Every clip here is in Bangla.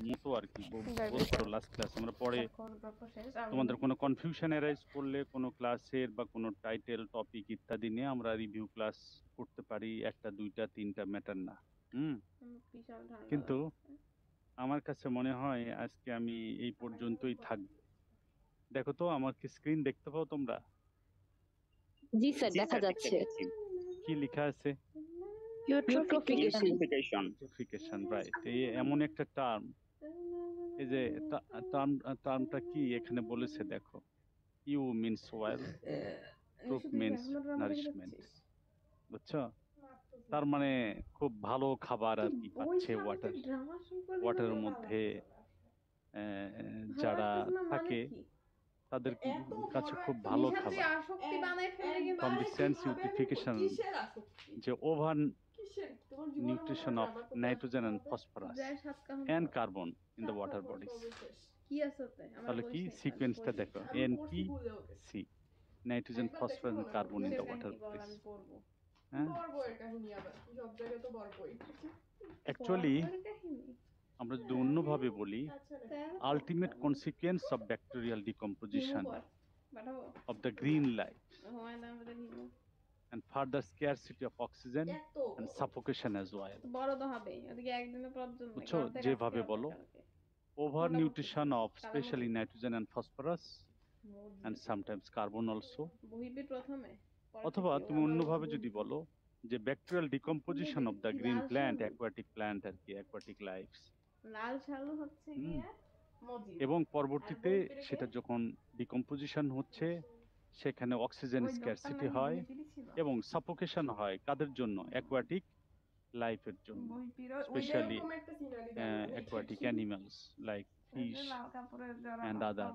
মতো আর কি বলতে পারো লাস্ট ক্লাস আমরা পরে তোমাদের কোনো কনফিউশন এরাইজ করলে কোনো ক্লাসের বা কোনো টাইটেল টপিক ইত্যাদি নিয়ে আমরা রিভিউ ক্লাস করতে পারি, একটা দুইটা তিনটা ম্যাটার না। কিন্তু আমার কাছে মনে হয় আজকে আমি এই পর্যন্তই থাকবো। দেখো তো আমার কি স্ক্রিন দেখতে পাও তোমরা? জি স্যার, দেখা যাচ্ছে। কি লেখা আছে? ইউট্রোফিকেশন। রাইট। এই এমন একটা টার্ম, এই যে টার্মটা কি এখানে বলেছে দেখো, eu means well, troph means nourishment, বুঝছো? তার মানে খুব ভালো খাবার আর কি পাচ্ছে ওয়াটারের মধ্যে যারা থাকে তাদের কাছে খুব ভালো খাবার। ফ্রম দি সেন্স ইউটিফিকেশন, যে over nutrition of nitrogen and phosphorus and carbon in the water bodies. তাহলে কি সিকোয়েন্সটা দেখো, NP C, nitrogen phosphorus and carbon in the water bodies. Actually আমরা যদি অন্যভাবে বলি, ultimate consequence of bacterial decomposition of the green life and further scarcity of oxygen and suffocation as well. বুঝছো? যেভাবে বলো, over nutrition of especially nitrogen and phosphorus and sometimes carbon also, অথবা তুমি অন্যভাবে যদি বলো যে bacterial decomposition of the green plant, aquatic plant আর কি, অ্যাকোয়াটিক লাইফস, এবং পরবর্তীতে সেটা যখন ডিকম্পোজিশন হচ্ছে সেখানে অক্সিজেন স্ক্যারসিটি হয় এবং সাফোকেশন হয়। কাদের জন্য? অ্যাকোয়াটিক লাইফের জন্য, specially aquatic animals like fish and other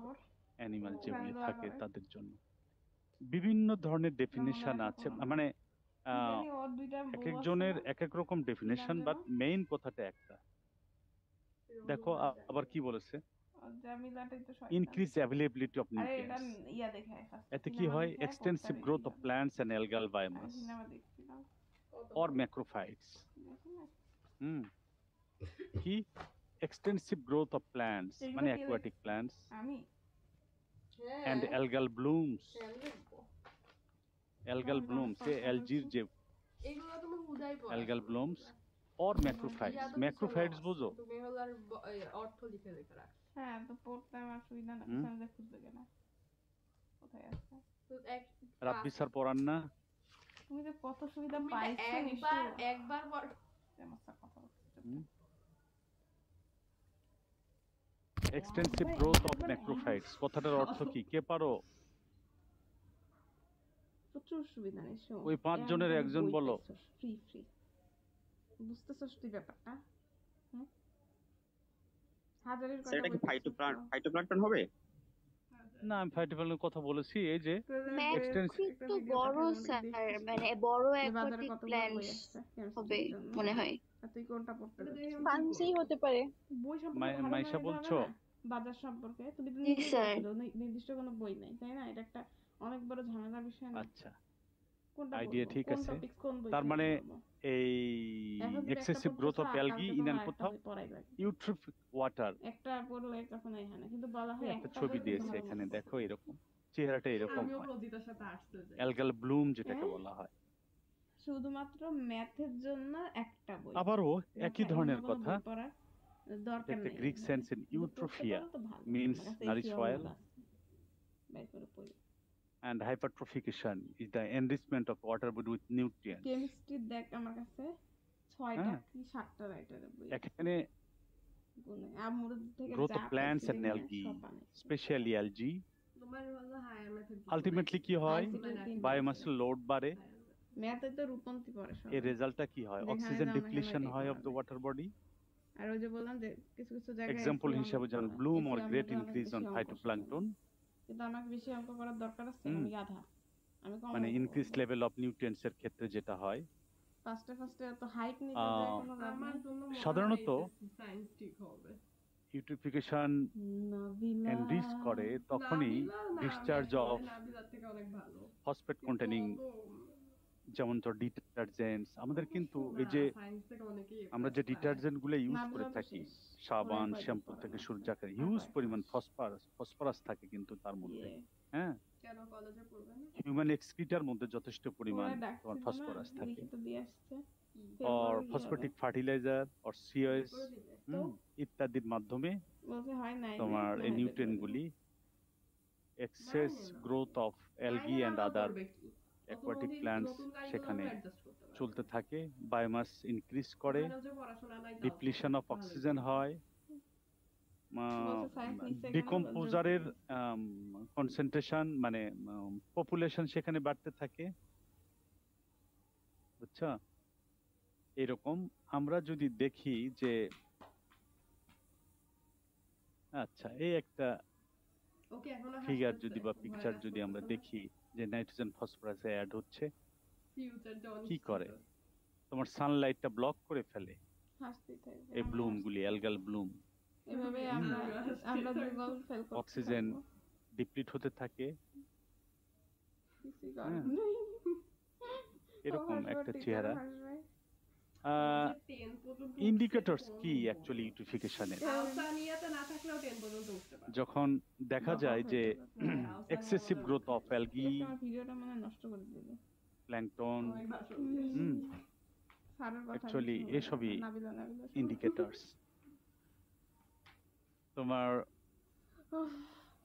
animal যেগুলি থাকে তাদের জন্য। বিভিন্ন ধরনের ডেফিনেশন আছে, মানে এক একজনের এক এক রকম ডেফিনেশন, বাট মেইন কথাটা একটা। দেখো আবার কি বলেছে, ইনক্রিজ অ্যাভেলেবিলিটি অফ নিউট্রিয়েন্টস। এতে কি হয়? Extensive growth of plants and algal biomass or macrophytes. কি এক্সটেন্সিভ গ্রোথ অফ প্ল্যান্টস মানে aquatic plants and algal blooms, algal blooms এ অ্যালজির যে algal blooms or macrophytes. Macrophytes বুঝো? তুমি হলার অর্থ লিখে লিখে রাখ। হ্যাঁ, তো পড়তে আমার সুবিধা না, স্যার খুঁজবে কেন কোথায় আছে? তো রাব্বি স্যার পড়ান না? তুমি যে কত সুবিধা পাইছো, একবার পড় সমস্যা কথা বলছো। এক্সটেন্সিভ গ্রোথ অফ ম্যাক্রোফাইটস কথাটার অর্থ কি কে পারো? প্রচুর সুবিধা নেই। ওই পাঁচ জনের একজন বলো। ফ্রি বুঝতেছস তুই ব্যাপারটা? হাজারের কথা সেটা কি ফাইটোপ্ল্যাঙ্কটন হবে? না, আমি ফাইটোপ্ল্যাঙ্কটনের কথা বলেছি। এই যে এক্সটেন্সিভ তো বড় স্যার, মানে বড় অ্যাকোয়াটিক প্ল্যান্টস হবে মনে হয়। তুই কোনটা পড়তে যাচ্ছিস? ফানসি হতে পারে। বই সম্পর্কে মাইশা বলছো? বাজার সম্পর্কে তুমি নির্দিষ্ট কোনো বই নাই, তাই না? এটা একটা অনেক বড় ঝামেলার বিষয় না? আচ্ছা, আইডিয়া ঠিক আছে। তার মানে এই excessive growth of algae in and কোথাও ইউট্রোফিক ওয়াটার একটা পড়লে তখন এখানে কিন্তু বলা হয় একটা ছবি দিয়েছে এখানে, দেখো এরকম চেহারাটা এরকম হয়, অ্যালগাল ব্লুম যেটাকে বলা হয়। শুধুমাত্র ম্যাথের জন্য একটা বই, আবারও একই ধরনের কথা। দরকার নেই। Greek sense in eutrophia means nourish well and hypertrophication is the enrichment of water body with nutrients. Chemistry দেখ আমার কাছে 6টা কি 7টা রাইটারের বই এখানে গুনে আমুর থেকে growth of plants and algae, especially algae, তোমার হলো হায়ার মেথড। আলটিমেটলি কি হয়? বায়োমাস লোড বাড়ে। ম্যাথে তো রূপন্তি পড়ে সব। এর রেজাল্টটা কি হয়? অক্সিজেন ডিপ্লিশন হয় অফ দ্য ওয়াটার বডি। আর ওই যে বললাম যে কিছু কিছু জায়গায় এক্সাম্পল হিসেবে যেমন Bloom or great increase on phytoplankton. কিন্তু আমাকে বেশি অঙ্ক করার দরকার আছে, আমি গাধা। আমি কম মানে ইনক্রিজ লেভেল অফ নিউট্রিয়েন্টস এর ক্ষেত্রে যেটা হয়, ফার্স্টে তো হাইট নিতে যায় কোনো আমার জন্য সাধারণত সায়েন্স ঠিক হবে। ইউট্রিফিকেশন এনরিচ করে তখনই ডিসচার্জ অফ ফসফেট কন্টেনিং যেমন ধর ডিটারজেন্টস, আমাদের কিন্তু এই যে আমরা যে ডিটারজেন্ট গুলো ইউজ করে নাবিলা তো থাকি, শেষ। সাবান, ওরাই শ্যাম্পু পারে থেকে না। শুরু যাকে আর হিউজ কয়েকটা পরিমাণ আছে। ফসফরাস থাকে কিন্তু তার মধ্যে। ইয়ে, হ্যাঁ, কেন কলেজে পড়বে না? হিউম্যান এক্সক্রিটার মধ্যে যথেষ্ট পরিমাণ ওরা তোমার ডাকছিল না, ফসফরাস থাকে। লিখিত দিয়ে আসছে। or ফেব্রুয়ারি কি হবে? phosphatic fertilizer or COS তো ইত্যাদির মাধ্যমে বলছে হয় নাই যে, তোমার না এই হয় নিউট্রিয়েন্ট ফেব্রুয়ারি। গুলি excess growth of algae and other aquatic plants সেখানে চলতে থাকে, বায়োমাস ইনক্রিজ করে, ডিপ্লিশন অফ অক্সিজেন হয়, বলছে সায়েন্স নিচ্ছে কেন? ডিকম্পোজারের কনসেন্ট্রেশন মানে পপুলেশন সেখানে বাড়তে থাকে, বুঝছো? এরকম আমরা যদি দেখি যে আচ্ছা এই একটা ফিগার যদি বা পিকচার যদি আমরা দেখি যে নাইট্রোজেন ফসফরাসে অ্যাড হচ্ছে, কি করে তোমার সানলাইটটা ব্লক করে ফেলে হাসতেই থাকবে, এই আমরা ব্লুম হাসতেই গুলি, অ্যালগাল ব্লুম, এভাবে আমরা যুগল ফেল করতে অক্সিজেন থাকবো। ডিপ্লিট হতে থাকে। কিছুই করার হ্যাঁ, নেই। এরকম হাসবে, একটা teacher চেহারা। হাসবে। ইন্ডিকেটরস কি অ্যাকচুয়ালি ইউট্রিফিকেশনের? যখন দেখা যায় যে এক্সেসিভ গ্রোথ অফ অ্যালগি, আজকে আমার ভিডিওটা মানে নষ্ট করে দিবি। প্ল্যাঙ্কটন, স্যারের কথা অ্যাকচুয়ালি আমি শুনবো না। এসবই নাবিলা শুনবো। ইন্ডিকেটরস। তোমার উফ,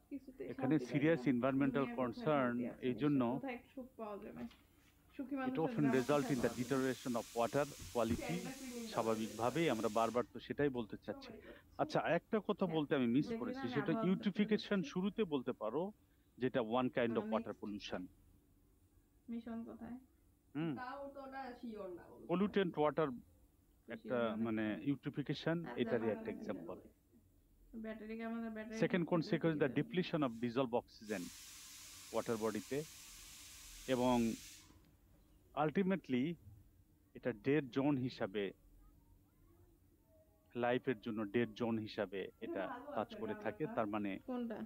কিছুতেই এখানে শান্তি পাই সিরিয়াস না। এনভায়রনমেন্টাল দুনিয়ার কোথায় কনসার্ন শান্তি আছে এই বিশ্বে? জন্য কোথায় একটু সুখ পাওয়া যাবে? সুখী it মানুষের often ড্রামা result কোথায় in the পাওয়া যাবে? deterioration of water quality। স্বাভাবিকভাবেই আমরা বারবার তো সেটাই বলতে চাচ্ছি। আচ্ছা, একটা কথা বলতে আমি মিস দেখলি করেছি, না, আমি সেটা আবহাওয়া ইউট্রিফিকেশন দেখতে শুরুতে বলতে পারো, যেটা ওয়ান কাইন্ড অফ মানে ওয়াটার পলিউশন। মিশন কোথায়? পলিউটেন্ট ওয়াটার একটা sure না মানে দেখতে। ইউট্রিফিকেশন, আর এটারই যাবা একটা না এক্সাম্পল। ব্যাটারিকে আমাদের battery second consequence the depletion of dissolved oxygen water বডিতে, এবং আলটিমেটলি এটা ডেড জোন হিসাবে, লাইফের জন্য ডেড জোন হিসাবে এটা কাজ করে থাকে। তার মানে কোনটা?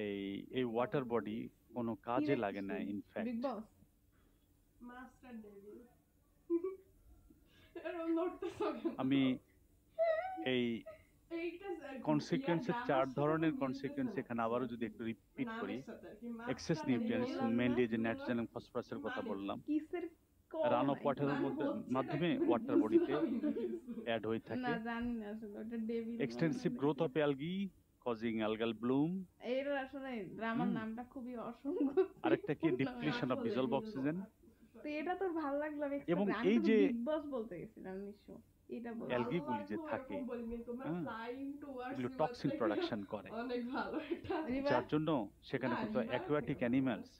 এই এই ওয়াটার বডি কোনো কাজে লাগে না বিগ ইনফ্যাক্ট। বস আমি এই কনসিকুয়েন্সের 4 ধরনের কনসিকুয়েন্স এখানে আবারও যদি একটু রিপিট করি, এক্সেস নিউট্রিয়েন্টস, মেইনলি যে নাইট্রোজেন এবং ফসফরাসের কথা বললাম, কিসের রান অফ ওয়াটারের মাধ্যমে ওয়াটার বডিতে অ্যাড হয়ে না থাকে। জানি না আসলে ওটা devil extensive growth of algae causing algal Bloom. এর আসলে ড্রামার নামটা খুবই অসংখ্য। আরেকটা কি ডিপ্লিশন অফ ডিজলভ অক্সিজেন। তো এটা তোর ভালো লাগলো আমি এবং আমি এই তো যে বিগ বস বলতে গেছিলাম নিশ্চয় এটা বল। অ্যালগি গুলি যে থাকে, এগুলো টক্সিন প্রোডাকশন করে, যার জন্য সেখানে কিন্তু অ্যাকোয়াটিক অ্যানিমালস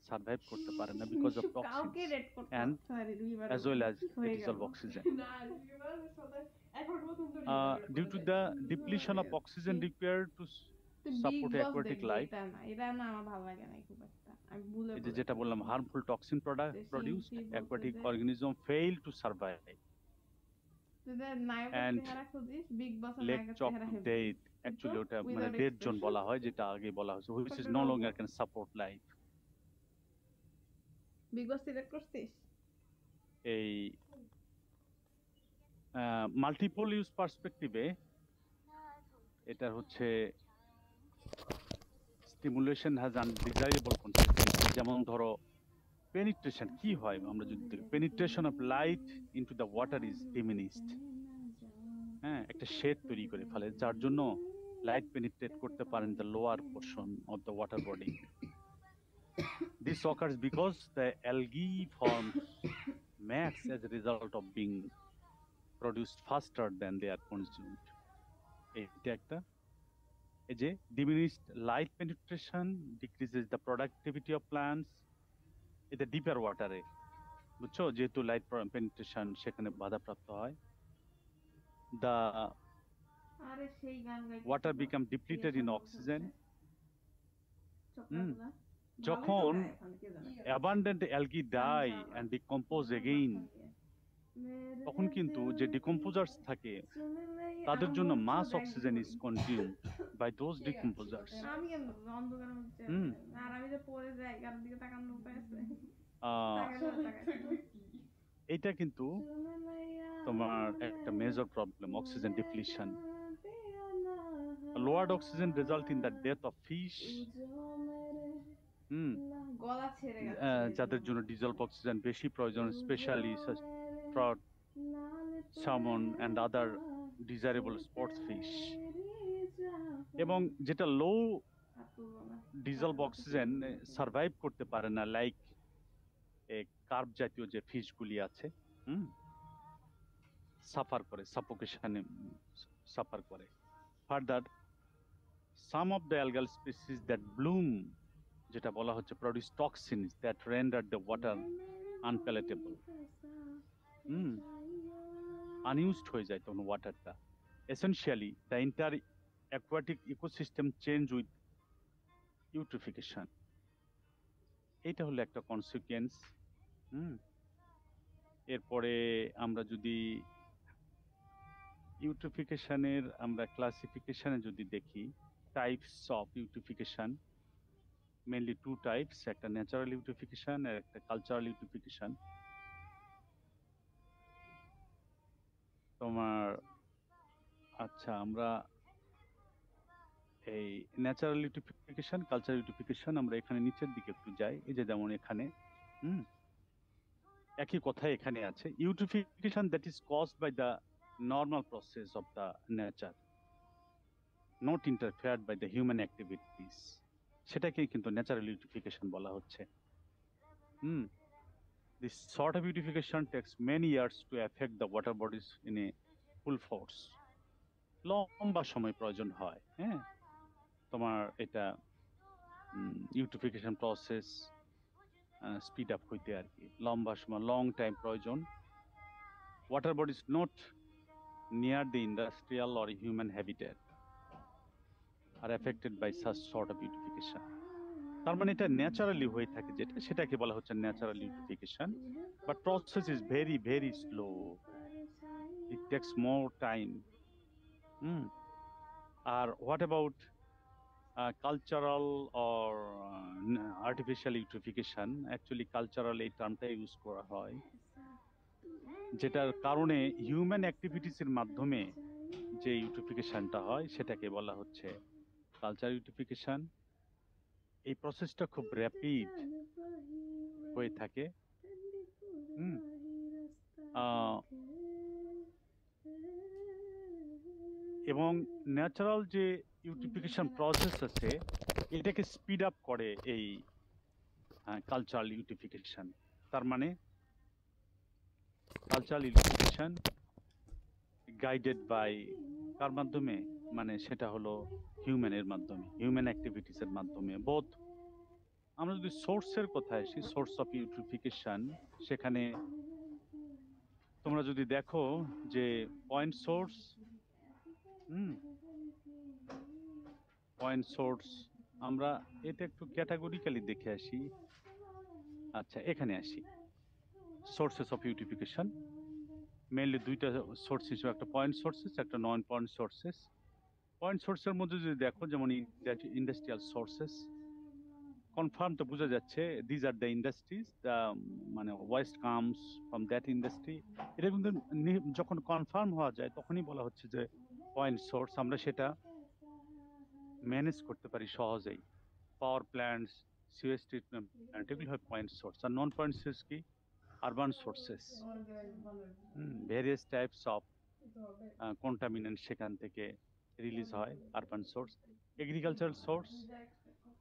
সার্ভাইভ করতে পারে না বিকজ অফ কাউকে টক্সিনস রেড করতে and পারে river as well as the dissolve oxygen. Due to the depletion of oxygen required to support aquatic life, এটা না এটা না আমার ভালো লাগে না খুব একটা আমি ভুলে এই যে যেটা বললাম harmful toxin produced, aquatic organism fail to survive, যদি নায়কের and চেহারা খুঁজিস বিগ বস এর leg নায়কের chop চেহারা to হেভি death, actually ওটা মানে without dead zone expression। বলা হয়, যেটা আগে বলা হয়েছে, which is no longer can support life। Big boss select করছিস? এই মাল্টিপল ইউজ পার্সপেক্টিভে এটা হচ্ছে স্টিমুলেশন হ্যাজ আনডিজাইরেবল কনসিকুয়েন্স। যেমন ধরো পেনিট্রেশন কি হয়, আমরা যদি দেখি penetration of light into the water is diminished. হ্যাঁ, একটা শেড তৈরি করে ফেলে, যার জন্য লাইট পেনিট্রেট করতে পারেন the lower portion of the water body. This occurs because the algae forms mass as a result of being produced faster than they are consumed. এটা একটা এই যে diminished light penetration decreases the productivity of plants in the deeper water এ, বুঝছো? যেহেতু লাইট পেনিট্রেশন সেখানে বাধাপ্রাপ্ত হয়, the আরে সেই গান গাইতে water become depleted in oxygen। চক্রাগুলা যখন abundant algae die and decompose again, তখন কিন্তু যে ডিকম্পোজার্স থাকে তাদের জন্য মাস oxygen is consumed by those decomposers. আমি কেন অন্ধকারের মধ্যে আর আমি যে পড়ে যাই কার দিকে তাকানোর উপায় আছে? এটা কিন্তু তোমার একটা major problem, oxygen depletion. Lowered oxygen result in the death of fish, গলা ছেড়ে গেছে এই যাদের জন্য। জন্য ডিজলভ অক্সিজেন বেশি প্রয়োজন, স্পেশালি ট্রট, সামন and other desirable sports fish. এবং যেটা লো ডিজলভ অক্সিজেন সার্ভাইভ করতে পারে না, লাইক কার্ব জাতীয় যে ফিশগুলি আছে, সাফার করে, সাফোকেশনে সাফার করে। Further, some of the algal species that bloom, যেটা বলা হচ্ছে, produce toxins that render the water unpalatable. Unused হয়ে যায় তখন ওয়াটারটা। Essentially the entire aquatic ecosystem change with eutrophication. এটা হলো একটা কনসিকুয়েন্স। এরপরে আমরা যদি ইউট্রিফিকেশনের আমরা ক্লাসিফিকেশনে যদি দেখি, types of eutrophication, mainly two types, একটা ন্যাচারাল ইউট্রিফিকেশন আর একটা কালচারাল ইউট্রিফিকেশন। তোমার আচ্ছা, আমরা এই ন্যাচারাল ইউট্রিফিকেশন, কালচারাল ইউট্রিফিকেশন আমরা এখানে নিচের দিকে একটু যাই। এই যে যেমন এখানে একই কথা এখানে আছে, eutrophication that is caused by the normal process of the nature, not interfered by the human activities, সেটাকে কিন্তু ন্যাচারাল ইউট্রিফিকেশন বলা হচ্ছে। This sort of beautification takes many years to affect the water bodies in a full force. লম্বা সময় প্রয়োজন হয়, তোমার এটা ইউট্রিফিকেশন প্রসেস স্পিড আপ হইতে আর কি, লম্বা সময়, লং টাইম প্রয়োজন। Water bodies not near the industrial or human habitat are affected by such sort of eutrophication. তার মানে এটা ন্যাচারালি হয়ে থাকে, যেটা সেটাকে বলা হচ্ছে natural eutrophication. But process is very very slow, it takes more time. আর what about cultural or artificial eutrophication? Actually cultural এই টার্মটা ইউজ করা হয়, যেটার কারণে হিউম্যান অ্যাক্টিভিটিসের মাধ্যমে যে ইউট্রিফিকেশনটা হয় সেটাকে বলা হচ্ছে কালচারাল ইউট্রিফিকেশন। এই প্রসেসটা খুব র্যাপিড হয়ে থাকে। এবং ন্যাচারাল যে ইউট্রিফিকেশন প্রসেস আছে এটাকে স্পিড আপ করে এই কালচারাল ইউট্রিফিকেশন। তার মানে কালচারাল ইউট্রিফিকেশন গাইডেড বাই কার মাধ্যমে? মানে সেটা হলো হিউম্যানের মাধ্যমে, হিউম্যান অ্যাক্টিভিটিসের মাধ্যমে। বোধ আমরা যদি সোর্সের কথা আসি, সোর্স অফ ইউট্রিফিকেশন, সেখানে তোমরা যদি দেখো যে পয়েন্ট সোর্স, পয়েন্ট সোর্স, আমরা এটা একটু ক্যাটাগরিক্যালি দেখে আসি। আচ্ছা, এখানে আসি, সোর্সেস অফ ইউট্রিফিকেশন মেইনলি দুইটা সোর্স হিসেবে, একটা পয়েন্ট সোর্সেস, একটা নন পয়েন্ট সোর্সেস। পয়েন্ট সোর্সের মধ্যে যদি দেখো, যেমন ইন্ডাস্ট্রিয়াল সোর্সেস, কনফার্ম তো বোঝা যাচ্ছে দিজ আর দ্য ইন্ডাস্ট্রিজ, মানে West comes from that industry. এটা কিন্তু যখন কনফার্ম হওয়া যায় তখনই বলা হচ্ছে যে পয়েন্ট সোর্স। আমরা সেটা ম্যানেজ করতে পারি সহজেই। Power plants, sewage treatment plant, এগুলি হয় পয়েন্ট সোর্স। আর নন পয়েন্ট সোর্স কি? Urban sources, various types of contaminant সেখান থেকে রিলিজ হয়, urban source. Agricultural source,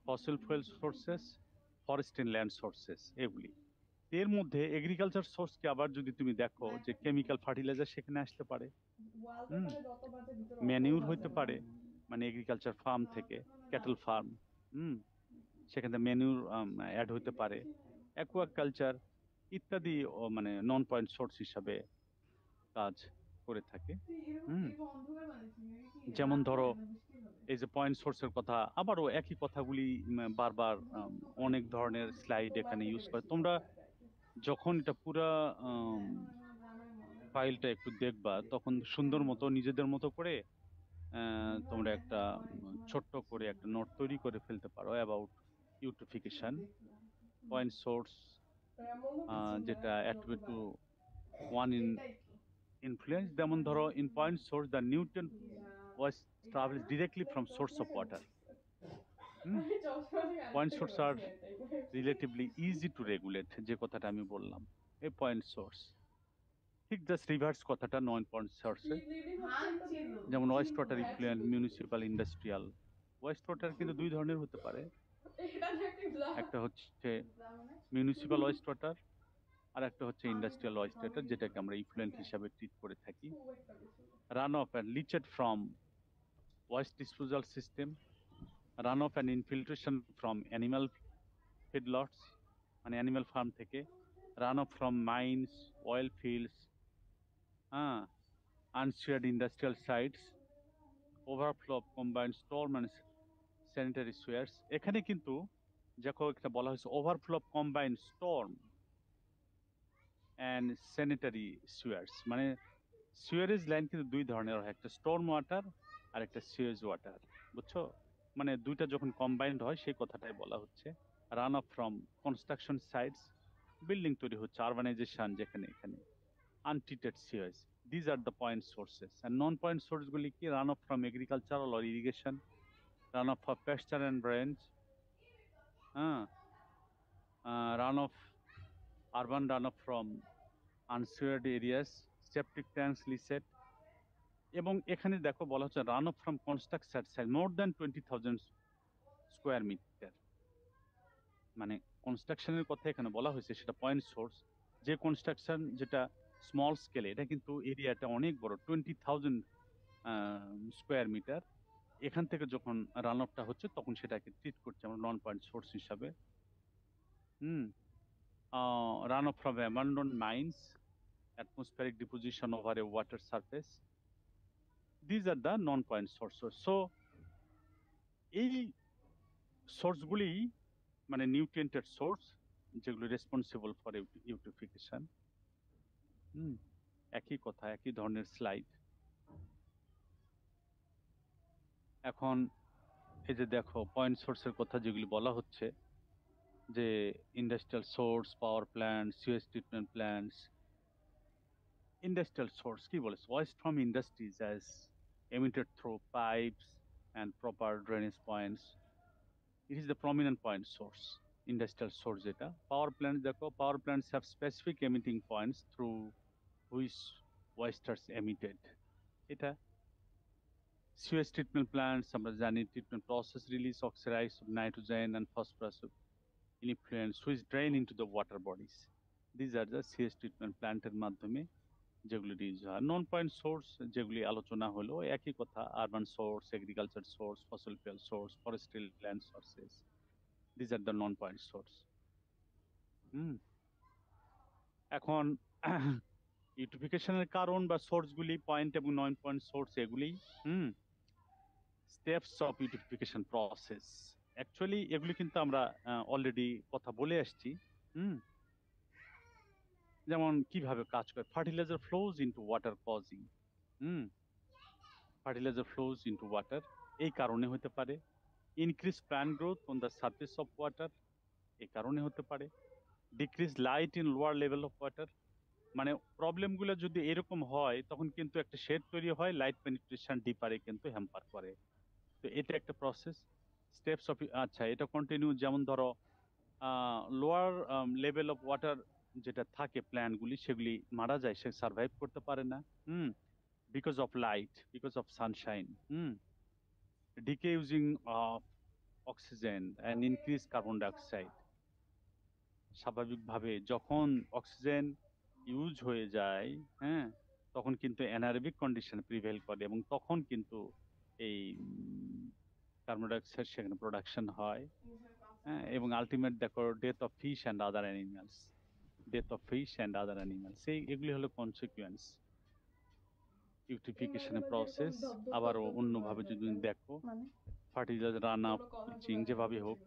fossil fuel sources, forest and land sources, এগুলি। এর মধ্যে এগ্রিকালচার সোর্সকে আবার যদি তুমি দেখো যে কেমিক্যাল ফার্টিলাইজার সেখানে আসতে পারে, ম্যানিউর হইতে পারে, মানে এগ্রিকালচার ফার্ম থেকে, ক্যাটল ফার্ম, সেখান থেকে ম্যানিউর অ্যাড হইতে পারে, অ্যাকুয়াকালচার ইত্যাদি, মানে নন পয়েন্ট সোর্স হিসাবে কাজ করে থাকে। যেমন ধরো এই যে পয়েন্ট সোর্সের কথা, আবারও একই কথাগুলি বারবার অনেক ধরনের স্লাইড এখানে ইউজ করে। তোমরা যখন এটা পুরা ফাইলটা একটু দেখবা তখন সুন্দর মতো নিজেদের মতো করে তোমরা একটা ছোট্ট করে একটা নোট তৈরি করে ফেলতে পারো অ্যাবাউট ইউট্রিফিকেশন, পয়েন্ট সোর্স, যেটা attribute to one in influence, যেমন ধরো in point source the nutrient was travels directly from source of water. Point source are relatively easy to regulate, যে কথাটা আমি বললাম, এই পয়েন্ট সোর্স। ঠিক জাস্ট রিভার্স কথাটা নন পয়েন্ট সোর্সে, যেমন West water effluent, municipal, industrial. West water কিন্তু দুই ধরনের হতে পারে, একটা হচ্ছে মিউনিসিপাল ওয়েস্ট ওয়াটার, আর একটা হচ্ছে ইন্ডাস্ট্রিয়াল ওয়েস্ট ওয়াটার, যেটাকে আমরা ইফ্লুয়েন্ট হিসাবে ট্রিট করে থাকি। Run off and leached from waste disposal system, run off and infiltration from animal feedlots, মানে অ্যানিমাল ফার্ম থেকে, run off from mines, oil fields, unshared industrial sites, overflow of combined storm and sanitary sewers। এখানে কিন্তু দেখো একটা বলা হয়েছে overflow of combined storm and sanitary sewers, মানে সুয়ারেজ লাইন কিন্তু দুই ধরনের হয়, একটা স্টর্ম ওয়াটার আর একটা সুয়েজ ওয়াটার, বুঝছো? মানে দুইটা যখন কম্বাইন্ড হয় সেই কথাটাই বলা হচ্ছে। Run off from construction sites, building তৈরি হচ্ছে, আরবানাইজেশন যেখানে, এখানে untreated sewage. These are the point sources. And non-point source গুলি কি? Runoff from agricultural or irrigation, runoff for pasture and range, runoff, urban runoff from unsewered areas, septic tanks, leachate, এবং এখানে দেখো বলা হচ্ছে runoff from construction site more than 20,000 square meter, মানে কনস্ট্রাকশনের কথা এখানে বলা হয়েছে, সেটা পয়েন্ট সোর্স। যে কনস্ট্রাকশন যেটা স্মল স্কেলে, এটা কিন্তু এরিয়াটা অনেক বড়, 20,000 স্কোয়ার মিটার, এখান থেকে যখন রান অফটা হচ্ছে তখন সেটাকে ট্রিট করছে আমরা নন পয়েন্ট সোর্স হিসাবে। Run off from abandon mines, atmospheric deposition over a water surface, these are the non point source. So এই সোর্সগুলি মানে নিউট্রিয়েন্টের সোর্স, যেগুলো রেসপন্সিবল ফর ইউটিফিকেশন। একই কথা, একই ধরনের স্লাইড। এখন এই যে দেখো পয়েন্ট সোর্সের কথা যেগুলি বলা হচ্ছে, যে industrial source, power plant, Suez treatment plants. Industrial source কি বলে? West from industries as emitted through pipes and proper drainage points. It is the prominent point source, industrial source যেটা। পাওয়ার প্ল্যান্ট দেখো, পাওয়ার plants have specific emitting points through which waste is emitted, এটা। Sewage treatment plants, আমরা জানি, treatment process release oxides of nitrogen and phosphorus in effluents which drain into the water bodies. These are the sewage treatment plant এর মাধ্যমে যেগুলি রিলিজ হয়। নন পয়েন্ট সোর্স যেগুলি আলোচনা হলো, একই কথা, আরবান সোর্স, এগ্রিকালচার সোর্স, ফসল fuel source, forestry land sources, these are the non point source. এখন ইউটিফিকেশনের কারণ বা সোর্সগুলি, পয়েন্ট এবং নন পয়েন্ট সোর্স, এগুলি স্টেপস অফ ইউটিফিকেশন প্রসেস। অ্যাকচুয়ালি এগুলি কিন্তু আমরা অলরেডি কথা বলে আসছি। যেমন কিভাবে কাজ করে, fertiliser flows into water causing, fertiliser flows into water, এই কারণে হতে পারে। Increase plant growth on the surface of water, এই কারণে হতে পারে। Decrease light in lower level of water, মানে প্রবলেমগুলো যদি এরকম হয় তখন কিন্তু একটা শেড তৈরি হয়, লাইট পেনিট্রেশন ডিপারে কিন্তু হ্যাম্পার করে। তো এটা একটা প্রসেস, স্টেপস অফ। আচ্ছা, এটা কন্টিনিউ, যেমন ধরো লোয়ার লেভেল অফ ওয়াটার যেটা থাকে প্ল্যান্টগুলি, সেগুলি মারা যায়, সে সার্ভাইভ করতে পারে না, because of light, because of Sunshine, decay using of oxygen and increase carbon dioxide। স্বাভাবিকভাবে যখন অক্সিজেন ইউজ হয়ে যায়, তখন কিন্তু অ্যানারোবিক কন্ডিশন প্রিভেল করে, এবং তখন কিন্তু এই কার্বন ডাইঅক্সাইড সেখানে প্রোডাকশন হয়, এবং আলটিমেট দেখো death of fish and other animals, death of fish and other animals, এগুলি হলো কনসিকুয়েন্স ইউটিফিকেশনের প্রসেস। আবারও অন্যভাবে যদি দেখো, ফার্টিলাইজার রান আপ, পিচিং, যেভাবে হোক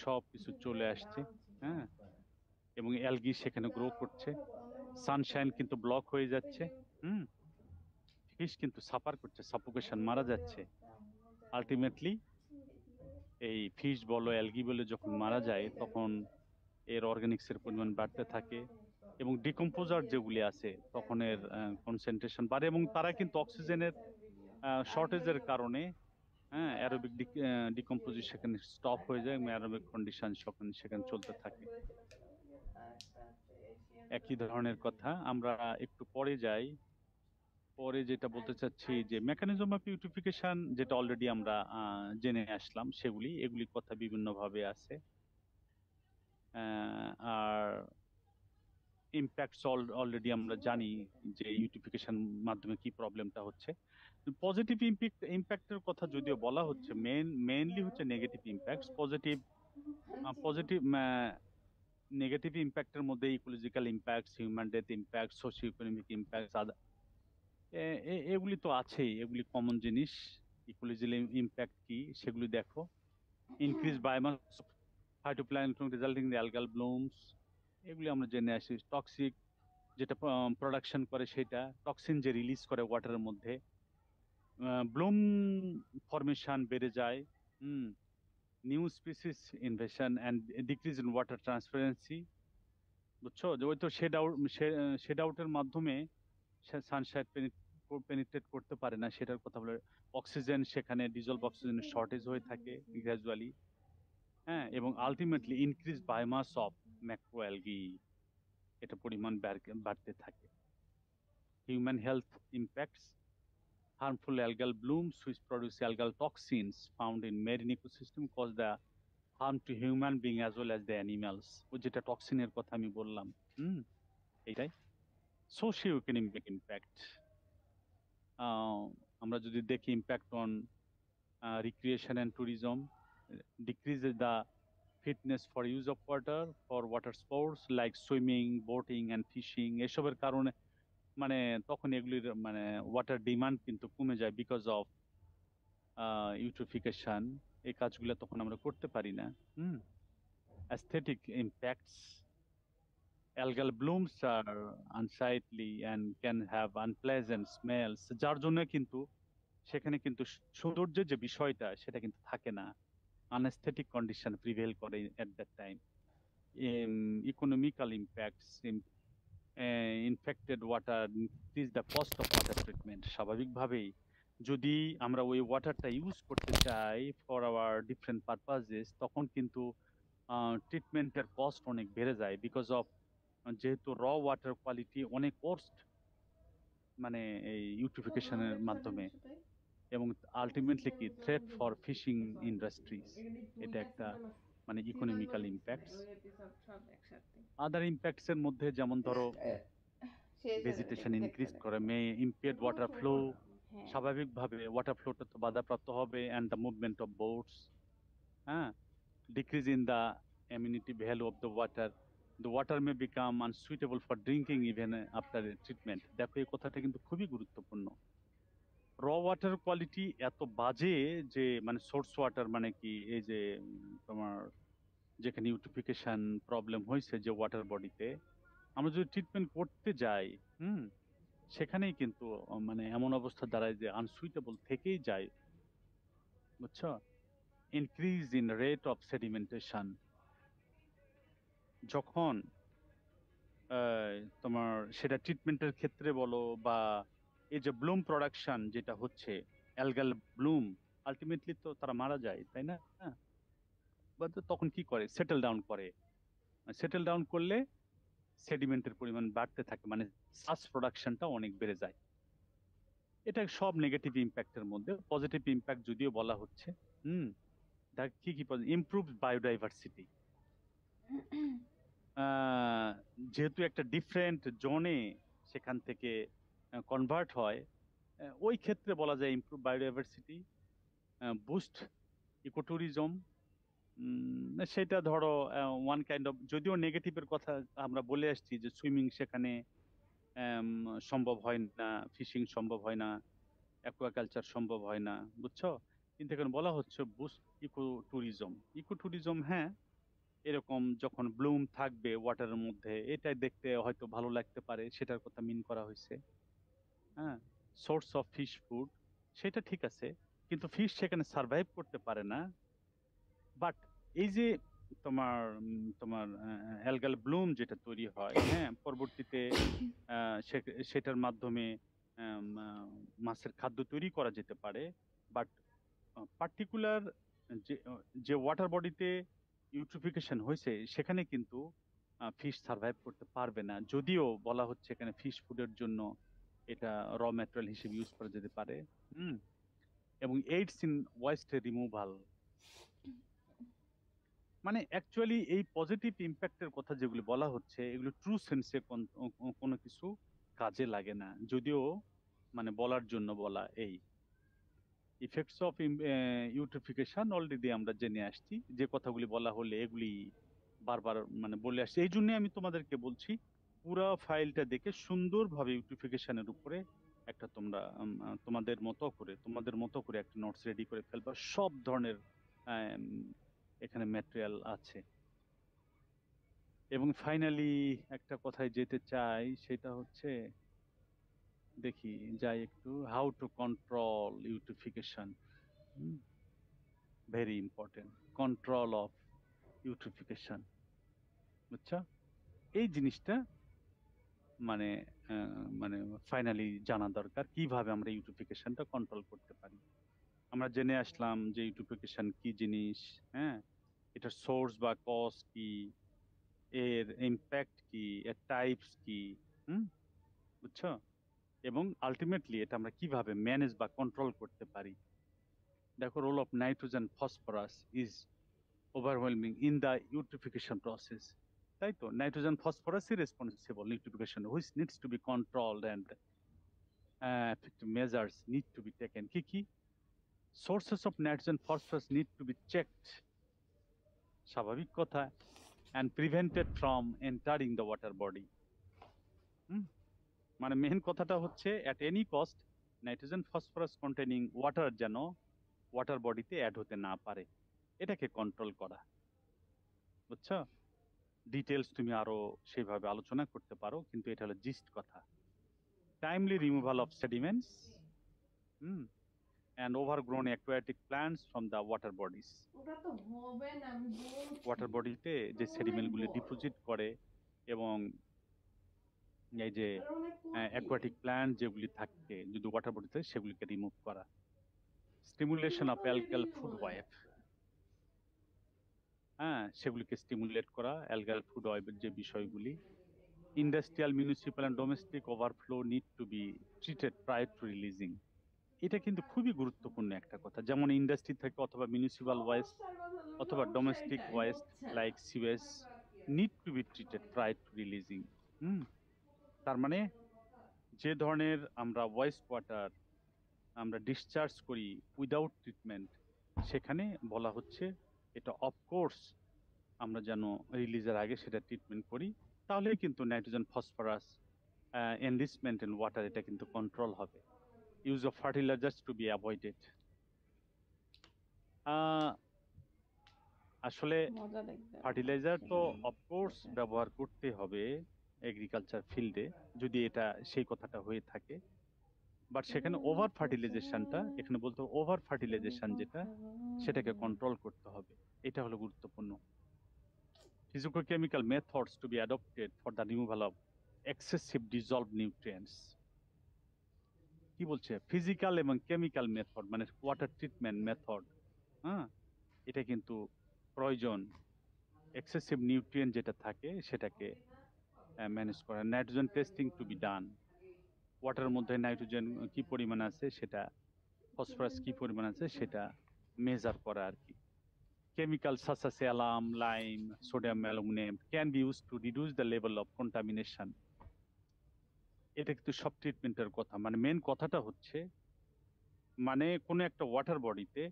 সব কিছু চলে আসছে, এবং অ্যালগি সেখানে গ্রো করছে, সানশাইন কিন্তু ব্লক হয়ে যাচ্ছে, ফিশ কিন্তু সাফার করছে, সাফোকেশন, মারা যাচ্ছে। আলটিমেটলি এই ফিশ বলো, অ্যালগি বলে যখন মারা যায়, তখন এর অর্গানিক্সের পরিমাণ বাড়তে থাকে, এবং ডিকম্পোজার যেগুলি আছে তখন এর কনসেন্ট্রেশন বাড়ে, এবং তারা কিন্তু অক্সিজেনের শর্টেজের কারণে, হ্যাঁ, অ্যারোবিক ডিকম্পোজিশন সেখানে স্টপ হয়ে যায় এবং অ্যারোবিক কন্ডিশন সেখানে চলতে থাকে। একই ধরনের কথা আমরা একটু পরে যাই। পরে যেটা বলতে চাচ্ছি যে মেকানিজম অফ ইউটিফিকেশন, যেটা অলরেডি আমরা জেনে আসলাম, এগুলি কথা বিভিন্ন ভাবে আছে। আর ইম্প্যাক্টস অলরেডি আমরা জানি যে ইউটিফিকেশন মাধ্যমে কি প্রবলেমটা হচ্ছে। পজিটিভ ইম্প্যাক্টের কথা যদিও বলা হচ্ছে, মেইনলি হচ্ছে নেগেটিভ ইম্প্যাক্টস। পজিটিভ নেগেটিভ ইম্প্যাক্টের মধ্যে ecological impacts, human death impact, socio economic impacts, এগুলি তো আছেই, এগুলি কমন জিনিস। ইকোলজিক্যাল ইম্প্যাক্ট কি সেগুলি দেখো। Increase biomass phytoplankton resulting in algal blooms, এগুলি আমরা জেনে আসি। টক্সিক যেটা প্রোডাকশন করে, সেটা টক্সিন যে রিলিজ করে ওয়াটারের মধ্যে, ব্লুম ফরমেশন বেড়ে যায়। New species invasion and decrease in water transparency. বুঝছো যে ওই তো শেড আউটের মাধ্যমে সানশাইন পেনিট্রেট করতে পারে না, সেটার কথা বলে। অক্সিজেন সেখানে ডিজলভ অক্সিজেনের শর্টেজ হয়ে থাকে গ্র্যাজুয়ালি, হ্যাঁ, এবং আলটিমেটলি ইনক্রিজ বায়োমাস অফ ম্যাক্রোঅ্যালগি, এটা পরিমাণ বাড়তে থাকে। Human health impacts, harmful algal blooms which produce algal toxins found in marine ecosystem cause the harm to human being as well as the animals. ও যেটা টক্সিনের কথা আমি বললাম, এইটাই। সোশিও ইকোনমিক ইম্প্যাক্ট, আমরা যদি দেখি impact on recreation and tourism, decreases the fitness for use of water for water sports like swimming, boating and fishing। এসবের কারণে মানে তখন এগুলির মানে ওয়াটার ডিমান্ড কিন্তু কমে যায় বিকজ অফ ইউট্রোফিকেশন। এই কাজগুলো তখন আমরা করতে পারি না। অ্যাস্থেটিক ইম্প্যাক্টস, অ্যালগাল ব্লুমস আর unsightly and can have unpleasant smells, যার জন্য কিন্তু সেখানে কিন্তু সৌন্দর্যের যে বিষয়টা সেটা কিন্তু থাকে না। আনএস্থেটিক কন্ডিশন প্রিভেল করে at that time. Economical impacts, infected water increase the cost of water treatment. স্বাভাবিকভাবেই যদি আমরা ওই ওয়াটারটা ইউজ করতে চাই ফর আওয়ার ডিফারেন্ট পারপাসেস, তখন কিন্তু ট্রিটমেন্টের কস্ট অনেক বেড়ে যায় বিকজ অফ, যেহেতু র ওয়াটার কোয়ালিটি অনেক ওয়ার্স্ট মানে এই ইউট্রিফিকেশনের মাধ্যমে, এবং আলটিমেটলি কি থ্রেট ফর ফিশিং ইন্ডাস্ট্রিজ। এটা একটা মানে ইকোনমিক্যাল ইম্প্যাক্টস। আদার ইম্প্যাক্টস এর মধ্যে যেমন ধরো ভেজিটেশন ইনক্রিজ করে, ইম্পেয়ার্ড ওয়াটার ফ্লো, স্বাভাবিকভাবে ওয়াটার ফ্লোটা তো বাধাপ্রাপ্ত হবে, and the movement of boats, হ্যাঁ, decrease in the amenity value of the water, the water may become unsuitable for drinking even after treatment. দেখো এই কথাটা কিন্তু খুবই গুরুত্বপূর্ণ। র ওয়াটার কোয়ালিটি এত বাজে যে মানে সোর্স ওয়াটার মানে কি, এই যে তোমার যেখানে ইউট্রিফিকেশন প্রবলেম হয়েছে যে ওয়াটার বডিতে, আমরা যদি ট্রিটমেন্ট করতে যাই, সেখানেই কিন্তু মানে এমন অবস্থা দাঁড়ায় যে আনসুইটেবল থেকেই যায়। বুঝছো? Increase in rate of sedimentation, যখন তোমার সেটা ট্রিটমেন্টের ক্ষেত্রে বলো বা এই যে ব্লুম প্রোডাকশন যেটা হচ্ছে, অ্যালগাল ব্লুম, আলটিমেটলি তো তারা মারা যায়, তাই না? বা তখন কি করে, সেটেল ডাউন করে। সেটেল ডাউন করলে সেডিমেন্টের পরিমাণ বাড়তে থাকে, মানে সাস প্রোডাকশনটা অনেক বেড়ে যায়। এটা সব নেগেটিভ ইম্প্যাক্টের মধ্যে। পজিটিভ ইম্প্যাক্ট যদিও বলা হচ্ছে, কি কি ইমপ্রুভ বায়োডাইভার্সিটি, যেহেতু একটা ডিফারেন্ট জোনে সেখান থেকে কনভার্ট হয়, ওই ক্ষেত্রে বলা যায় ইমপ্রুভ বায়োডাইভার্সিটি, বুস্ট ইকোট্যুরিজম। সেটা ধরো ওয়ান কাইন্ড অফ, যদিও নেগেটিভের কথা আমরা বলে আসছি যে সুইমিং সেখানে সম্ভব হয় না, ফিশিং সম্ভব হয় না, অ্যাকুয়াকালচার সম্ভব হয় না, বুঝছো? কিন্তু এখানে বলা হচ্ছে বুস্ট ইকো ট্যুরিজম। হ্যাঁ, এরকম যখন ব্লুম থাকবে ওয়াটারের মধ্যে, এটা দেখতে হয়তো ভালো লাগতে পারে, সেটার কথা মিন করা হয়েছে। হ্যাঁ, সোর্স অফ ফিশ ফুড, সেটা ঠিক আছে, কিন্তু ফিশ সেখানে সার্ভাইভ করতে পারে না। বাট এই যে তোমার অ্যালগাল ব্লুম যেটা তৈরি হয়, হ্যাঁ, পরবর্তীতে সেটার মাধ্যমে মাছের খাদ্য তৈরি করা যেতে পারে। বাট পার্টিকুলার যে যে ওয়াটার বডিতে ইউট্রোফিকেশন হয়েছে সেখানে কিন্তু ফিশ সার্ভাইভ করতে পারবে না, যদিও বলা হচ্ছে এখানে ফিশ ফুডের জন্য এটা র ম্যাটেরিয়াল হিসেবে ইউজ করা যেতে পারে। হুম। এবং এইডস ইন ওয়েস্ট রিমুভাল, মানে অ্যাকচুয়ালি এই পজিটিভ ইম্প্যাক্টের কথা যেগুলো বলা হচ্ছে এগুলো ট্রু সেন্সে কোনো কিছু কাজে লাগে না, যদিও মানে বলার জন্য বলা। এই ইফেক্টস অফ ইউট্রিফিকেশন অলরেডি আমরা জেনে আসছি, যে কথাগুলি বলা হলে এগুলি বারবার মানে বলে আসছি। এই জন্য আমি তোমাদেরকে বলছি পুরো ফাইলটা দেখে সুন্দরভাবে ইউট্রিফিকেশনের উপরে একটা তোমরা তোমাদের মতো করে একটা নোটস রেডি করে ফেলবা। সব ধরনের এখানে ম্যাটেরিয়াল আছে। এবং ফাইনালি একটা কথায় যেতে চাই, সেটা হচ্ছে দেখি যাই একটু, how to control eutrophication. Very important, control of eutrophication. বুঝছো? এই জিনিসটা মানে মানে ফাইনালি জানা দরকার, কিভাবে আমরা ইউট্রিফিকেশনটা কন্ট্রোল করতে পারি। আমরা জেনে আসলাম যে ইউট্রিফিকেশন কি জিনিস, হ্যাঁ, এটার সোর্স বা কজ কি, এর ইম্প্যাক্ট কি, এর টাইপস কি। হুম। বুঝছো? এবং আলটিমেটলি এটা আমরা কিভাবে ম্যানেজ বা কন্ট্রোল করতে পারি। দেখো, role of nitrogen phosphorus is overwhelming in the eutrophication process. তাই তো, nitrogen phosphorus is responsible eutrophication which needs to be controlled and effective measures need to be taken. কি কি sources of nitrogen phosphorus need to be checked, স্বাভাবিক কথা, and prevented from entering the water body. মানে মেইন কথাটা হচ্ছে at any cost nitrogen phosphorus containing water যেন ওয়াটার বডিতে অ্যাড হতে না পারে, এটাকে কন্ট্রোল করা। বুঝছো? ডিটেলস তুমি আরো সেভাবে আলোচনা করতে পারো, কিন্তু এটা হলো জিস্ট কথা। Timely removal of sediments and overgrown aquatic plants from the water bodies. Water বডিতে যে সেডিমেন্ট গুলি ডিপোজিট করে এবং এই যে অ্যাকোয়াটিক প্ল্যান্ট যেগুলি থাকে যদি ওয়াটার বডিতে, সেগুলিকে রিমুভ করা। Stimulation of algal food web, হ্যাঁ, সেগুলিকে স্টিমুলেট করা, অ্যালগাল ফুড ওয়েবের যে বিষয়গুলি। Industrial, municipal and domestic overflow need to be treated prior to releasing. এটা কিন্তু খুবই গুরুত্বপূর্ণ একটা কথা। যেমন ইন্ডাস্ট্রি থেকে অথবা মিউনিসিপাল ওয়েস্ট অথবা domestic West like sewage need to be treated prior to releasing. তার মানে যে ধরনের আমরা ওয়েস্ট ওয়াটার আমরা ডিসচার্জ করি উইদাউট ট্রিটমেন্ট, সেখানে বলা হচ্ছে এটা অফকোর্স আমরা যেন রিলিজের আগে সেটা ট্রিটমেন্ট করি, তাহলে কিন্তু nitrogen phosphorus enrichment in water এটা কিন্তু কন্ট্রোল হবে। Use of fertilizers to be avoided. আসলে ফার্টিলাইজার তো অফকোর্স ব্যবহার করতে হবে এগ্রিকালচার ফিল্ডে, যদি এটা সেই কথাটা হয়ে থাকে। বাট সেখানে ওভার ফার্টিলাইজেশনটা, এখানে বলতে ওভার ফার্টিলাইজেশন যেটা, সেটাকে কন্ট্রোল করতে হবে। এটা হলো গুরুত্বপূর্ণ। Physicochemical methods to be adopted for the removal of excessive dissolved nutrients. কি বলছে? ফিজিক্যাল এবং কেমিক্যাল মেথড, মানে ওয়াটার ট্রিটমেন্ট মেথড, হ্যাঁ, এটা কিন্তু প্রয়োজন। এক্সেসিভ নিউট্রিয়েন্ট যেটা থাকে সেটাকে ম্যানেজ করা। Nitrogen testing to be done, ওয়াটারের মধ্যে নাইট্রোজেন কি পরিমাণ আছে সেটা, ফসফরাস কি পরিমাণ আছে সেটা মেজার করা আর কি। Chemicals such as alum, lime, sodium aluminate can be used to reduce the level of contamination. এটা কিন্তু সব ট্রিটমেন্টের কথা। মানে মেন কথাটা হচ্ছে, মানে কোনো একটা ওয়াটার বডিতে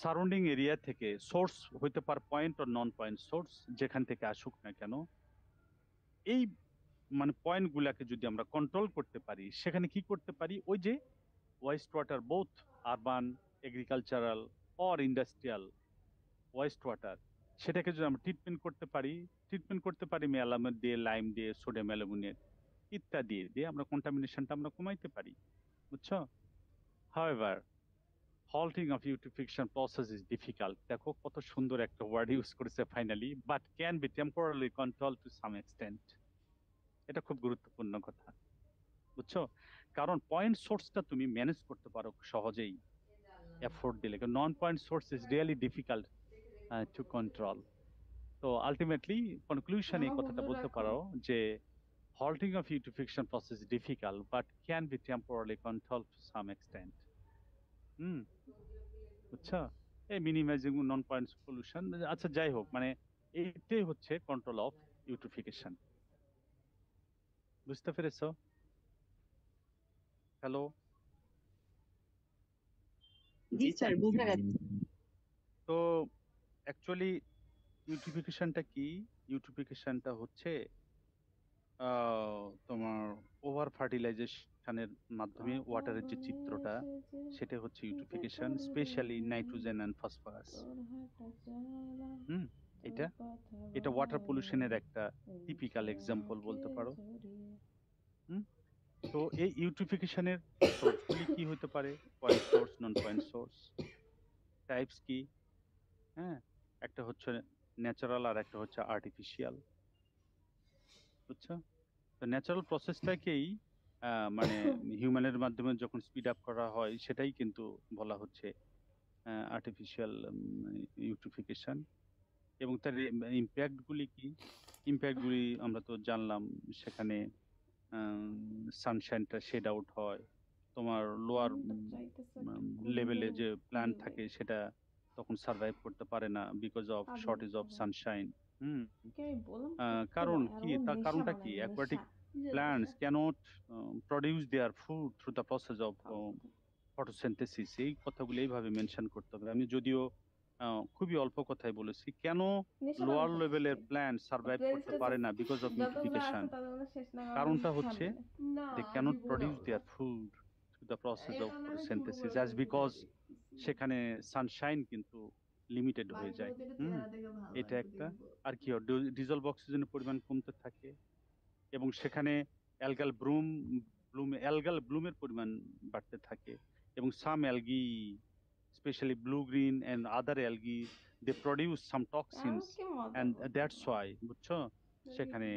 সারাউন্ডিং এরিয়া থেকে সোর্স হইতে পারে পয়েন্ট ও নন পয়েন্ট সোর্স, যেখান থেকে আসুক না কেন, এই মানে পয়েন্ট গুলাকে যদি আমরা কন্ট্রোল করতে পারি, সেখানে কি করতে পারি, ওই যে West water both urban, agricultural or industrial waste water, সেটাকে যদি আমরা ট্রিটমেন্ট করতে পারি অ্যালামেট দিয়ে, লাইম দিয়ে, সোডিয়াম অ্যালুমিনেট ইত্যাদি দিয়ে আমরা কন্টামিনেশনটা আমরা কমাইতে পারি। বুঝছো? However halting of eutrophication process is difficult. দেখো কত সুন্দর একটা ওয়ার্ড ইউজ করেছে finally, but can be temporary control to some extent. এটা খুব গুরুত্বপূর্ণ কথা, বুঝছো? কারণ পয়েন্ট সোর্সটা তুমি ম্যানেজ করতে পারো সহজেই এফোর্ট দিলে, non point source is really difficult to control. তো আলটিমেটলি কনক্লুশন এই কথাটা বলতে পারো যে halting of eutrophication process is difficult but can be temporarily controlled to some extent. হুম, বুঝছো? এই মিনিমাইজিং নন পয়েন্ট পলিউশন, আচ্ছা যাই হোক, মানে এইটাই হচ্ছে কন্ট্রোল অফ ইউট্রোফিকেশন। বুঝতে পেরেছো? হ্যালো? জি স্যার, বুঝা গেছে। তো অ্যাকচুয়ালি ইউট্রোফিকেশনটা কি? ইউট্রোফিকেশনটা হচ্ছে তোমার ওভার ফার্টিলাইজেশনের মাধ্যমে ওয়াটারের যে চিত্রটা, সেটা হচ্ছে eutrophication, specially nitrogen and phosphorus. Hmm, এটা এটা ওয়াটার পলিউশনের একটা টিপিক্যাল এক্সাম্পল বলতে পারো। হুম, তো এই ইউট্রোফিকেশনের সোর্সগুলি কি হতে পারে? পয়েন্ট সোর্স, নন পয়েন্ট সোর্স। টাইপস কি? হ্যাঁ, একটা হচ্ছে ন্যাচারাল আর একটা হচ্ছে আর্টিফিশিয়াল, বুঝছো? তো ন্যাচারাল প্রসেসটাকেই মানে হিউম্যানের মাধ্যমে যখন স্পিড আপ করা হয় সেটাই কিন্তু বলা হচ্ছে আর্টিফিশিয়াল ইউট্রোফিকেশন। এবং তার ইম্প্যাক্টগুলি কি? ইম্প্যাক্টগুলি আমরা তো জানলাম, সেখানে সানশাইনটা শেড আউট হয়, তোমার লোয়ার লেভেলে যে প্ল্যান্ট থাকে সেটা তখন সার্ভাইভ করতে পারে না because of shortage of sunshine. Hmm, কারণ কি? তার কারণটা কি? Aquatic plants cannot produce their food through the process of photosynthesis. এই কথাগুলো এইভাবে মেনশন করতে হবে। আমি যদিও খুবই অল্প কথাই বলেছি। কেন লোয়ার লেভেলের প্ল্যান্ট সার্ভাইভ করতে পারে না? Because of eutrophication. কারণটা হচ্ছে they cannot produce their food through the process of photosynthesis as because সেখানে সানশাইন কিন্তু লিমিটেড হয়ে যায়। এটা একটা। আর কি হয়? ডিজলভ অক্সিজেনের পরিমাণ কমতে থাকে এবং সেখানে অ্যালগাল ব্লুমের পরিমাণ বাড়তে থাকে এবং some algae, specially blue green and other algae, they produce some toxins and that's why, বুঝছো, সেখানে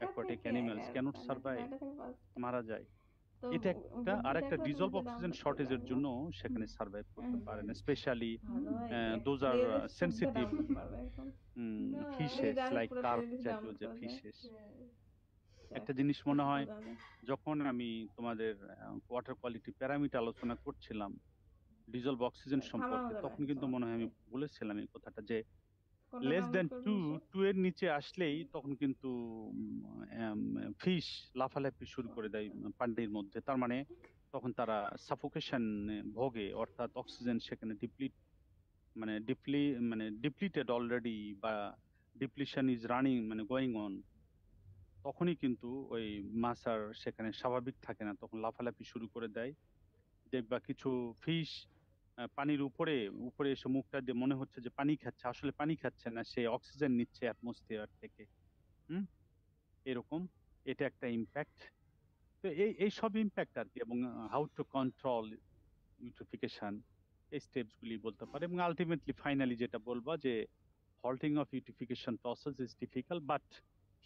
অ্যাকোয়াটিক অ্যানিমালস ক্যানট সার্ভাইভ, মারা যায়। এটা একটা। আর একটা, ডিজলভ অক্সিজেন শর্টেজের জন্য সেখানে সার্ভাইভ করতে পারে না, specially those are sensitive fishes like carp জাতীয় যে ফিশেস। একটা জিনিস মনে হয়, যখন আমি তোমাদের ওয়াটার কোয়ালিটি প্যারামিটার আলোচনা করছিলাম ডিজলভ অক্সিজেন সম্পর্কে, তখন কিন্তু মনে হয় আমি বলেছিলাম এই কথাটা যে লেস দেন 2 এর নিচে আসলেই তখন কিন্তু ফিশ লাফালাফি শুরু করে দেয় পানির মধ্যে। তার মানে তখন তারা সাফোকেশন ভোগে, অর্থাৎ অক্সিজেন সেখানে ডিপ্লিটেড অলরেডি, বা ডিপ্লিশন ইজ রানিং, মানে গোয়িং অন। তখনই কিন্তু ওই মাছ আর সেখানে স্বাভাবিক থাকে না, তখন লাফালাফি শুরু করে দেয়। দেখবা কিছু ফিশ পানির উপরে উপরে এসে মুখটা দিয়ে মনে হচ্ছে যে পানি খাচ্ছে, আসলে পানি খাচ্ছে না, সে অক্সিজেন নিচ্ছে অ্যাটমসফিয়ার থেকে। হুম, এরকম। এটা একটা ইম্প্যাক্ট। তো এই সব ইম্প্যাক্ট আর কি, এবং হাউ টু কন্ট্রোল ইউট্রোফিকেশন, এই স্টেপস গুলি বলতে পারে। এবং আলটিমেটলি ফাইনালি যেটা বলবা যে halting of eutrophication process is difficult but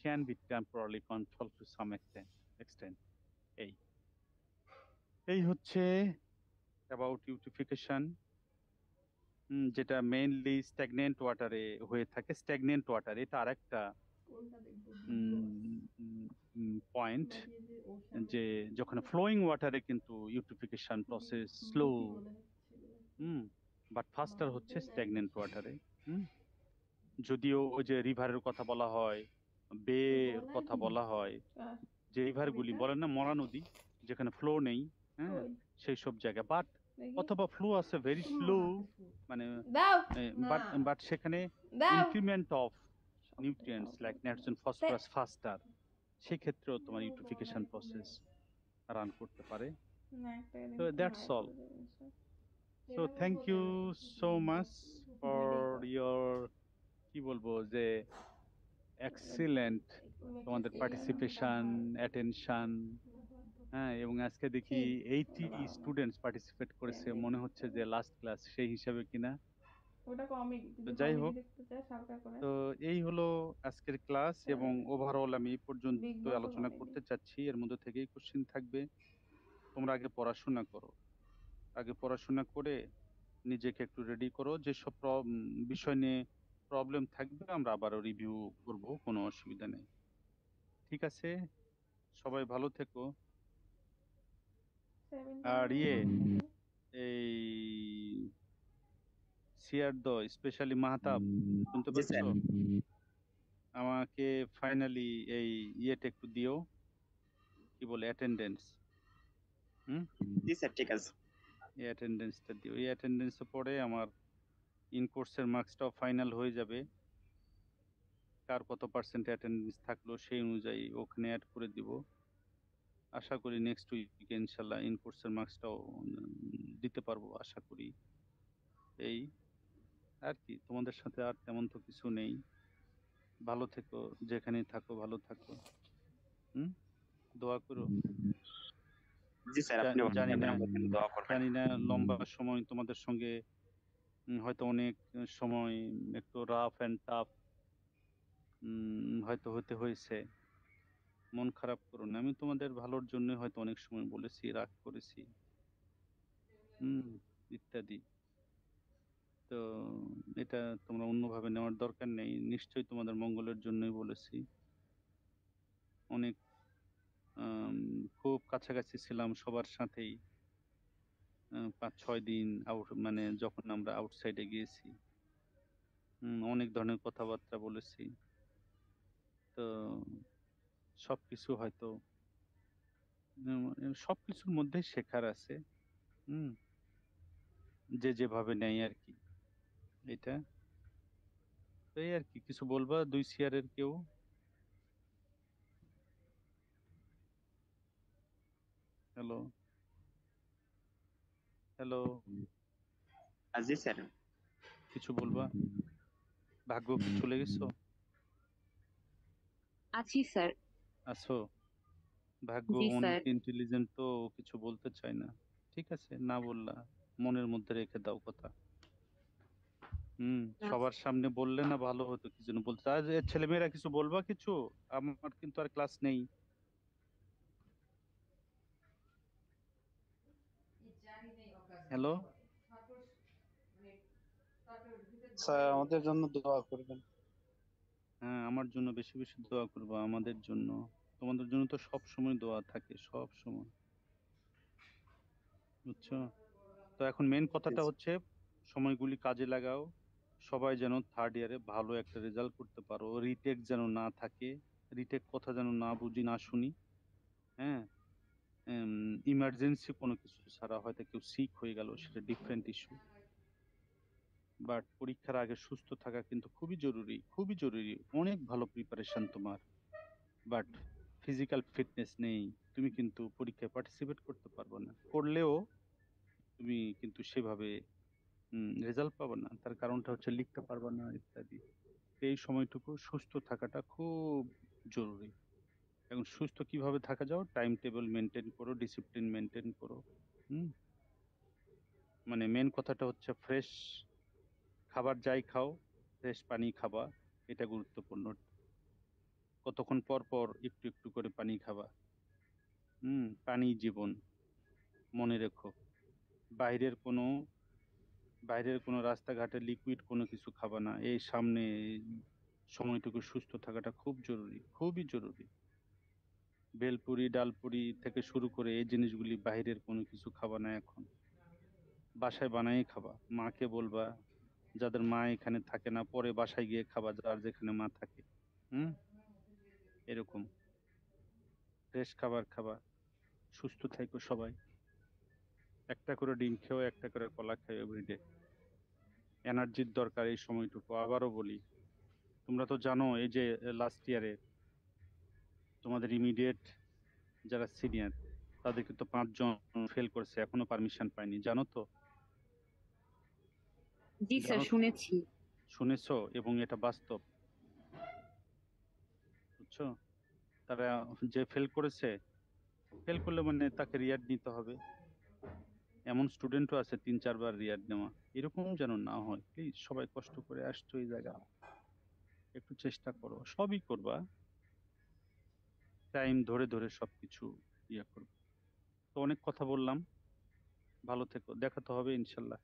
can be temporarily controlled to some extent. এই এই হচ্ছে about eutrophication, যেটা মেইনলি স্ট্যাগনেন্ট ওয়াটারে হয়ে থাকে। স্ট্যাগনেন্ট ওয়াটার, এটা আরেকটা পয়েন্ট, যে যখন ফ্লোয়িং ওয়াটারে কিন্তু ইউট্রোফিকেশন প্রসেস স্লো, বাট ফাস্টার হচ্ছে স্ট্যাগনেন্ট ওয়াটারে। যদিও ওই যে রিভারের কথা বলা হয়, বে এর কথা বলা হয়, যে রিভার গুলি বলেন না মরা নদী, যেখানে ফ্লো নেই, হ্যাঁ, সেই সব জায়গা, বাট অথবা ফ্লো আছে ভেরি স্লো, মানে বাট সেখানে increment of nutrients like nitrogen, phosphorus ফাস্টার, সেক্ষেত্রেও তোমার ইউট্রোফিকেশন প্রসেস রান করতে পারে। So that's all. So thank you so much for your, কি বলবো, যে এক্সিলেন্ট তোমাদের পার্টিসিপেশন, অ্যাটেনশন, হ্যাঁ, এবং আজকে দেখি ঠিক 80 ওটা ভালো না স্টুডেন্টস পার্টিসিপেট করেছে, সেম মনে হচ্ছে যে লাস্ট ক্লাস সেই হিসাবে কিনা। ওটা কমেডি তো যদি যাই কমেডি হোক, দেখতে চাস হালকা করে তো এই হলো আজকের ক্লাস, এবং ওভারঅল আমি এই পর্যন্ত বিগ বসও আলোচনা কমেডি করতে চাচ্ছি। এর মধ্যে থেকেই কোশ্চেন থাকবে। তোমরা আগে পড়াশোনা করো, আগে পড়াশোনা করে নিজেকে একটু রেডি করো। যেসব বিষয় নিয়ে প্রবলেম থাকবে আমরা আবারও রিভিউ করব, কোনো অসুবিধা নেই। ঠিক আছে, সবাই ভালো থেকো। আর 17 এই সিয়ারদ, স্পেশালি মাহতাব, শুনতে জি পাচ্ছ? স্যার। আমাকে ফাইনালি এই ইয়েটা একটু দিও, কি বলে, অ্যাটেন্ডেন্স। হুম, জি স্যার, ঠিক আছে। এই অ্যাটেন্ডেন্সটা দিও। এই অ্যাটেন্ডেন্সে পরে আমার ইন কোর্সের মার্কসটাও ফাইনাল হয়ে যাবে। কার কত পার্সেন্ট অ্যাটেন্ডেন্স থাকলো সেই অনুযায়ী ওখানে অ্যাড করে দিব। আশা করি নেক্সট উইকে ইনশাল্লাহ ইন কোর্সের মার্কসটাও দিতে পারবো, আশা করি। এই আর কি, তোমাদের সাথে আর তেমন তো কিছু নেই। ভালো থেকো, যেখানেই থাকো ভালো থাকো। হুম, দোয়া করো। জি স্যার, আপনি ভালো জানি থাকবেন, না, আমাদের জন্য দোয়া করবেন। জানি না লম্বা সময় তোমাদের সঙ্গে হয়তো অনেক সময় একটু রাফ অ্যান্ড টাফ হয়তো হতে হয়েছে। মন খারাপ করো না, আমি তোমাদের ভালোর জন্য হয়তো অনেক সময় বলেছি, রাগ করেছি, হুম, ইত্যাদি। তো এটা তোমরা অন্যভাবে নেওয়ার দরকার নেই, নিশ্চয়ই তোমাদের মঙ্গলের জন্যই বলেছি। অনেক আম, খুব কাছাকাছি ছিলাম সবার সাথেই, 5-6 দিন আউট, মানে যখন আমরা আউটসাইডে গিয়েছি, অনেক ধরনের কথাবার্তা বলেছি। তো সবকিছু হয়তো সবকিছুর মধ্যেই শেখার আছে। হুম, যে যেভাবে নেয় আর কি, এটা। তো এই আর কি, কিছু বলবা দুই সিয়ারের কেউ? হ্যালো, হ্যালো, জি স্যার। কিছু বলবা? ভাগ্য কি চলে গেছো? আছি স্যার। আছো? ভাগ্য জি অনেক স্যার। ইন্টেলিজেন্ট, তো ও কিছু বলতে চায় না। ঠিক আছে, না বললা, মনের মধ্যে রেখে দাও কথা। সবার সামনে বললে না ভালো হতো, কি জন্য বলতে, আজ ছেলেমেয়েরা কিছু বলবা কিছু? আমার কিন্তু আর ক্লাস নেই। হ্যালো, স্যার আমাদের জন্য দোয়া করবেন। হ্যাঁ, আমার জন্য বেশি বেশি দোয়া করবা, আমাদের জন্য। তোমাদের জন্য তো সব সময় দোয়া থাকে, সব সময়, বুঝছো? তো এখন মেন কথাটা হচ্ছে সময়গুলি কাজে লাগাও। সবাই যেন থার্ড ইয়ারে ভালো একটা রেজাল্ট করতে পারো, রিটেক যেন না থাকে, রিটেক কথা যেন না বুঝি না শুনি। হ্যাঁ, ইমার্জেন্সি কোনো কিছু ছাড়া, হয়তো কেউ সিক হয়ে গেল, সেটা ডিফারেন্ট ইস্যু। বাট পরীক্ষার আগে সুস্থ থাকা কিন্তু খুবই জরুরি, খুবই জরুরি। অনেক ভালো প্রিপারেশন তোমার, বাট ফিজিক্যাল ফিটনেস নেই, তুমি কিন্তু পরীক্ষায় পার্টিসিপেট করতে পারবে না। করলেও তুমি কিন্তু সেভাবে রেজাল্ট পাবে না। তার কারণটা হচ্ছে লিখতে পারবে না, ইত্যাদি। এই সময়টুকু সুস্থ থাকাটা খুব জরুরি। এখন সুস্থ কিভাবে থাকা যাও, টাইম টেবিল মেনটেন করো, ডিসিপ্লিন মেনটেন করো। হুম, মানে মেন কথাটা হচ্ছে ফ্রেশ খাবার যাই খাও, ফ্রেশ পানি খাবা, এটা গুরুত্বপূর্ণ। কতক্ষণ পর পর একটু একটু করে পানি খাবা। পানি জীবন, মনে রেখো। বাইরের কোনো বাইরের কোনো রাস্তাঘাটে লিকুইড কোনো কিছু খাবা না। এই সামনে সময়টুকু সুস্থ থাকাটা খুব জরুরি, খুবই জরুরি। বেলপুরি ডালপুরি থেকে শুরু করে এই জিনিসগুলি, বাইরের কোনো কিছু খাবা না এখন। বাসায় বানাই খাবা, মাকে বলবা, যাদের মা এখানে থাকে না পরে বাসায় গিয়ে খাবা, যার যেখানে মা থাকে। হুম, এরকম ফ্রেশ খাবার খাবা। সুস্থ থাকো সবাই। একটা করে ডিম খেও, একটা করে কলা খেও এভরিডে। এনার্জির দরকার এই সময়টুকু। আবারও বলি, তোমরা তো জানো এই যে লাস্ট ইয়ারে তোমাদের ইমিডিয়েট যারা সিনিয়র, তাদের কিন্তু 5 জন ফেল করেছে, এখনো পারমিশন পায়নি, জানো তো? জি স্যার, জানো, শুনেছি। শুনেছো, এবং এটা বাস্তব, বুঝছো? তারা যে ফেল করেছে, ফেল করলে মানে তাকে রিয়াড নিতে হবে। এমন স্টুডেন্টও আছে 3-4 বার রিয়াড নেওয়া। এরকম যেন না হয় প্লিজ। সবাই কষ্ট করে আসছো এই জায়গা, একটু চেষ্টা করো, সবই করবা, টাইম ধরে ধরে সবকিছু ইয়ে করবো। তো অনেক কথা বললাম, ভালো থেকো, দেখা তো হবে ইনশাল্লাহ।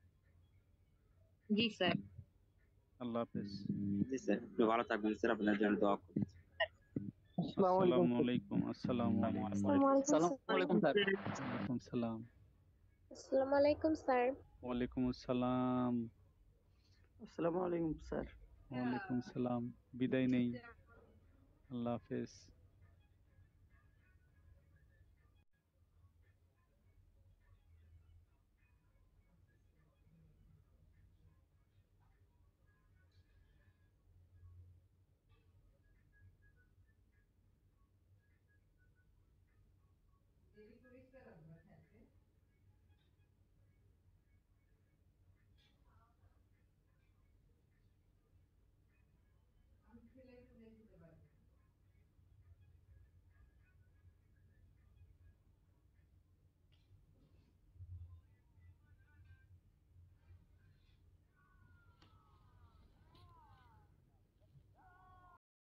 জি স্যার। আল্লাহ হাফেজ। জি স্যার, আপনি ভালো থাকবেন স্যার, আপনার জন্য দোয়া করি। আসসালামু আলাইকুম। আসসালামু আলাইকুম। আসসালামু আলাইকুম স্যার। ওয়ালাইকুম সালাম। আসসালামু আলাইকুম স্যার। ওয়ালাইকুম আসসালাম। আসসালামু আলাইকুম স্যার। ওয়ালাইকুম সালাম। বিদায় নেই। আল্লাহ হাফেজ।